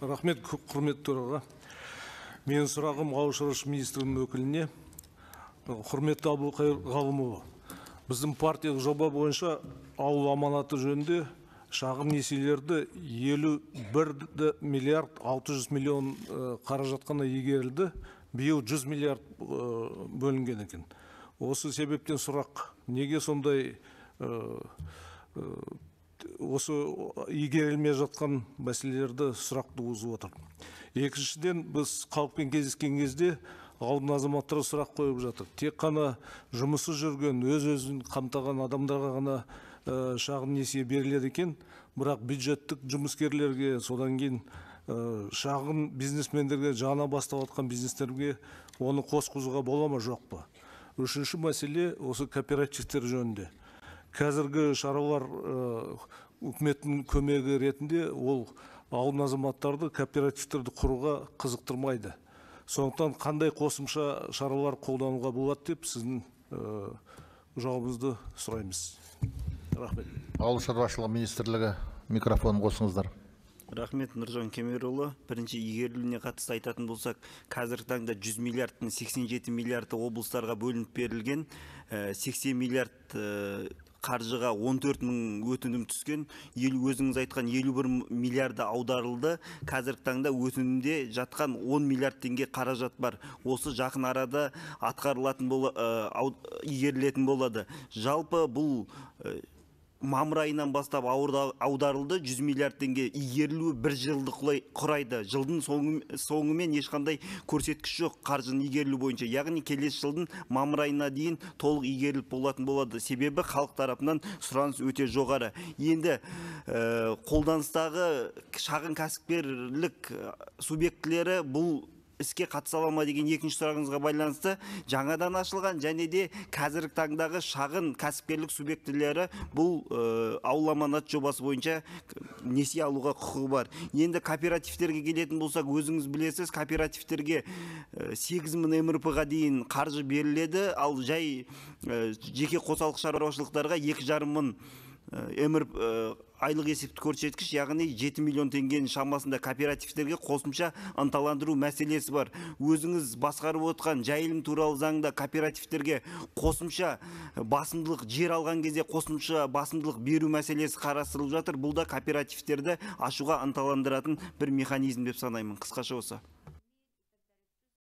Рахмет, құрметті төраға. Менің сұрағым ауыл шаруашылығы министрінің өкіліне. Құрметті Абылқайыр Ғалымұлы, біздің партиялық жоба бойынша ауыл аманаты жөнінде шағын несиелерді 51 миллиард 600 миллион қаражатқана игерілді, биыл 100 миллиард бөлінген екен. Осы себептен сұрақ, неге сондай осы игерілмей жатқан мәселелерді сұрақ туғызып отыр. Екіншіден, біз халықпен кездескен кезде ауылдың азаматтары сұрақ қойып жатыр. Тек қана жұмысы жүрген, өз-өзін қамтаған адамдарға ғана шағын несие беріледі екен, бірақ бюджеттік жұмыскерлерге, содан кейін шағын бизнесмендерге, жаңа бастап жатқан бизнестерге оны қосқызуға бола ма, жоқ па? Үшінші мәселе осы кооперативтер жөнінде. Қазіргі шаралар үкіметтің көмегі ретінде ол ауыл азаматтарды кооперативтерді құруға қызықтырмайды. Сондықтан қандай қосымша шаралар қолдануға болады деп сіздің жауабыңызды сұраймыз. Рахмет. Ауыл шаруашылығы министрлігі микрофон қосыңыздар. Рахмет, Нұржан Кемерұлы. Бірінші игерілуіне қатысты айтатын болсақ, қазіргі таңда 100 миллиардтың 87 миллиарды облыстарға бөлініп берілген, 80 миллиард қаржыға 14 мың өтінім түскен, өзіңіз айтқан 51 миллиарды аударылды. Қазіргі таңда өтінімде жатқан 10 миллиард теңге қаражат бар. Осы жақын арада атқарылатын игерілетін болады. Жалпы бұл мамыр айынан бастап аударылды, 100 миллиард теңге игерілуі бір жылды құрайды. Жылдың соңымен ешқандай көрсеткіш жоқ қаржының игерілу бойынша. Яғни келесі жылдың мамыр айына дейін толық игеріліп болатын болады. Себебі халық тарапынан сұраныс өте жоғары. Енді қолданыстағы шағын кәсіпкерлік субъектілері бұл іске қатыса ала ма деген екінші сұрағыңызға байланысты, жаңадан ашылған және де қазіргі таңдағы шағын кәсіпкерлік субъектілері бұл ауыл аманат жобасы бойынша несие алуға құқығы бар. Енді кооперативтерге келетін болсақ, өзіңіз білесіз, кооперативтерге 8 мың МРП-ға дейін қаржы беріледі, ал жай жеке қосалқы шаруашылықтарға 2,5 мың айлық есепті көрсеткіш, яғни 7 миллион теңгенің шамасында кооперативтерге қосымша ынталандыру мәселесі бар. Өзіңіз басқарып отқан жайылым туралы заңда кооперативтерге қосымша басымдылық, жер алған кезде қосымша басымдылық беру мәселесі қарастырылып жатыр. Бұл да кооперативтерді ашуға ынталандыратын бір механизм деп санаймын. Қысқаша осы.